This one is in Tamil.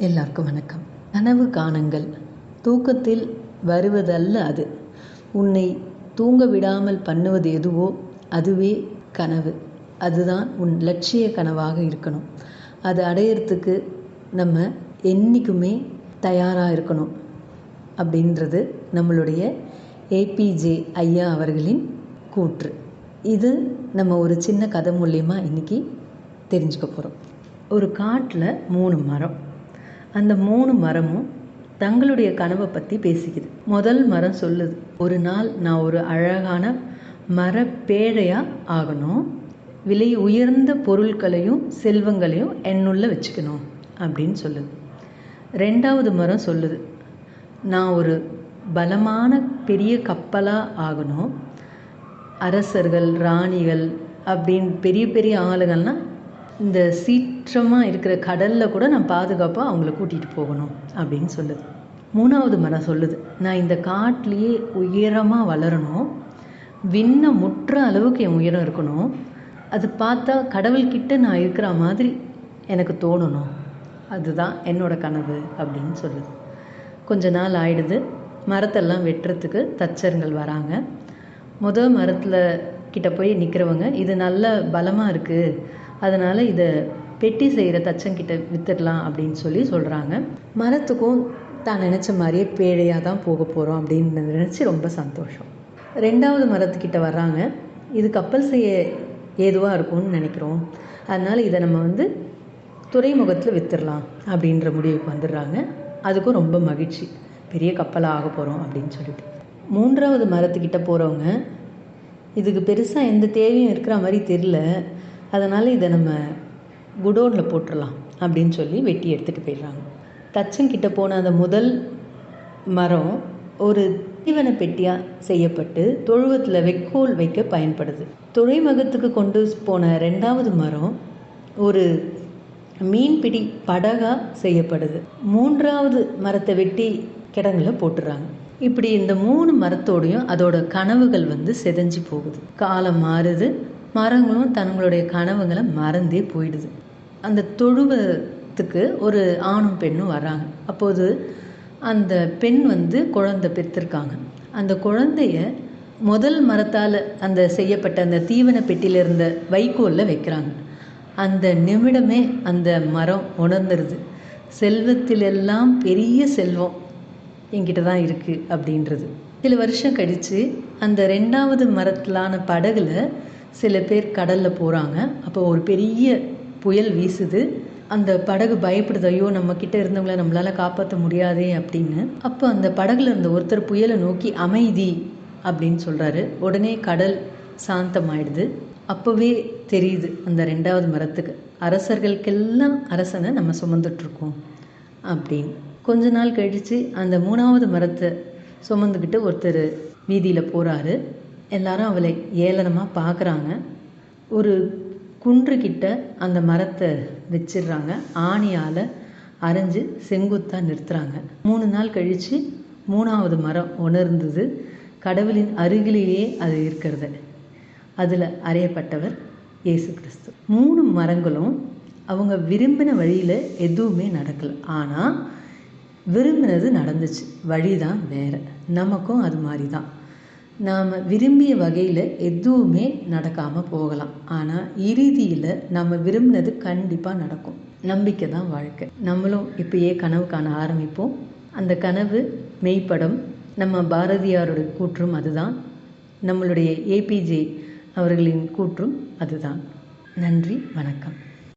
எல்லாருக்கும் வணக்கம். கனவு காணுங்கள். தூக்கத்தில் வருவதல்ல அது. உன்னை தூங்க விடாமல் பண்ணுவது எதுவோ அதுவே கனவு. அதுதான் உன் லட்சிய கனவாக இருக்கணும். அது அடையிறதுக்கு நம்ம என்றைக்குமே தயாராக இருக்கணும் அப்படின்றது நம்மளுடைய ஏபிஜே ஐயா அவர்களின் கூற்று. இது நம்ம ஒரு சின்ன கதை மூலியமா இன்றைக்கி தெரிஞ்சுக்க போகிறோம். ஒரு காட்டில் 3 மரம். அந்த 3 மரமும் தங்களுடைய கனவை பற்றி பேசிக்குது. முதல் மரம் சொல்லுது, ஒரு நாள் நான் ஒரு அழகான மரப்பேழையாக ஆகணும், விலை உயர்ந்த பொருட்களையும் செல்வங்களையும் என்னுள்ள வச்சுக்கணும் அப்படின்னு சொல்லுது. 2வது மரம் சொல்லுது, நான் ஒரு பலமான பெரிய கப்பலாக ஆகணும், அரசர்கள் ராணிகள் அப்படின்னு பெரிய பெரிய ஆளுகள்னால் இந்த சீற்றமாக இருக்கிற கடலில் கூட நான் பாதுகாப்பாக அவங்கள கூட்டிகிட்டு போகணும் அப்படின்னு சொல்லுது. 3வது மரம் சொல்லுது, நான் இந்த காட்டிலேயே உயரமாக வளரணும், விண்ணை முற்ற அளவுக்கு என் உயரம் இருக்கணும், அது பார்த்தா கடவுள்கிட்ட நான் இருக்கிற மாதிரி எனக்கு தோணணும், அதுதான் என்னோட கனவு அப்படின்னு சொல்லுது. கொஞ்ச நாள் ஆயிடுது. மரத்தெல்லாம் வெட்டுறதுக்கு தச்சர்கள் வராங்க. மரத்தில் கிட்ட போய் நிற்கிறவங்க, இது நல்ல பலமாக இருக்குது, அதனால் இதை பெட்டி செய்கிற தச்சங்கிட்ட விற்றுடலாம் அப்படின்னு சொல்கிறாங்க. மரத்துக்கும் தான் நினச்ச மாதிரியே பேழையாக தான் போக போகிறோம் அப்படின்னு நினச்சி ரொம்ப சந்தோஷம். 2வது மரத்துக்கிட்ட வர்றாங்க, இது கப்பல் செய்ய ஏதுவாக இருக்கும்னு நினைக்கிறோம், அதனால் இதை நம்ம துறைமுகத்தில் விற்றுடலாம் அப்படின்ற முடிவுக்கு வந்துடுறாங்க. அதுக்கும் ரொம்ப மகிழ்ச்சி, பெரிய கப்பலாக ஆக போகிறோம் அப்படின்னு சொல்லிட்டு. 3வது மரத்துக்கிட்ட போகிறவங்க, இதுக்கு பெருசாக எந்த தேவையும் இருக்கிற மாதிரி தெரியல, அதனால் இதை நம்ம குடோனில் போட்டுடலாம் அப்படின்னு சொல்லி வெட்டி எடுத்துகிட்டு போயிடுறாங்க. தச்சங்கிட்ட போன அந்த முதல் மரம் ஒரு தீவன பெட்டியாக செய்யப்பட்டு தொழுவத்தில் வைக்கோல் வைக்க பயன்படுது. துறைமுகத்துக்கு கொண்டு போன 2வது மரம் ஒரு மீன்பிடி படகாக செய்யப்படுது. 3வது மரத்தை வெட்டி கிடங்குல போட்டுடுறாங்க. இப்படி இந்த 3 மரத்தோடையும் அதோட கனவுகள் செதஞ்சு போகுது. காலம் மாறுது, மரங்களும் தங்களுடைய கனவுகளை மறந்தே போயிடுது. அந்த தொழுவத்துக்கு ஒரு ஆணும் பெண்ணும் வர்றாங்க. அப்போது அந்த பெண் குழந்தை பெற்றிருக்காங்க. அந்த குழந்தைய முதல் மரத்தால் அந்த செய்யப்பட்ட அந்த தீவன பெட்டியில் இருந்த வைக்கோலில் வைக்கிறாங்க. அந்த நிமிடமே அந்த மரம் உணர்ந்துருது, செல்வத்திலெல்லாம் பெரிய செல்வம் என்கிட்ட தான் இருக்குது அப்படின்றது. சில வருஷம் கழித்து அந்த 2வது மரத்திலான படகுல சில பேர் கடலில் போகிறாங்க. அப்போ ஒரு பெரிய புயல் வீசுது. அந்த படகு பயப்படுது, ஐயோ நம்மக்கிட்ட இருந்தவங்கள நம்மளால் காப்பாற்ற முடியாதே அப்படின்னு. அப்போ அந்த படகுல இருந்த ஒருத்தர் புயலை நோக்கி அமைதி அப்படின்னு சொல்கிறாரு. உடனே கடல் சாந்தமாயிடுது. அப்போவே தெரியுது அந்த 2வது மரத்துக்கு, அரசர்களுக்கெல்லாம் அரசனை நம்ம சுமந்துட்டுருக்கோம் அப்படின்னு. கொஞ்ச நாள் கழித்து அந்த 3வது மரத்தை சுமந்துக்கிட்டு ஒருத்தர் வீதியில் போகிறாரு. எல்லாரும் அவளை ஏளனமாக பார்க்குறாங்க. ஒரு குன்றுக்கிட்ட அந்த மரத்தை வச்சிடுறாங்க, ஆணியால் அரைஞ்சு செங்குத்தாக நிறுத்துகிறாங்க. 3 நாள் கழித்து 3வது மரம் உணர்ந்தது, கடவுளின் அருகிலேயே அது இருக்கிறது. அதில் அறையப்பட்டவர் இயேசு கிறிஸ்து. 3 மரங்களும் அவங்க விரும்பின வழியில் எதுவுமே நடக்கலை, ஆனால் விரும்பினது நடந்துச்சு. வழி தான் வேறு. நமக்கும் அது மாதிரி தான். நாம் விரும்பிய வகையில் எதுவுமே நடக்காமல் போகலாம், ஆனால் இறுதியில் நம்ம விரும்பினது கண்டிப்பாக நடக்கும். நம்பிக்கை தான் வாழ்க்கை. நம்மளும் இப்பயே கனவு காண ஆரம்பிப்போம். அந்த கனவு மெய்ப்படும். நம்ம பாரதியாரோட கூற்றும் அதுதான், நம்மளுடைய ஏபிஜே அவர்களின் கூற்றும் அதுதான். நன்றி, வணக்கம்.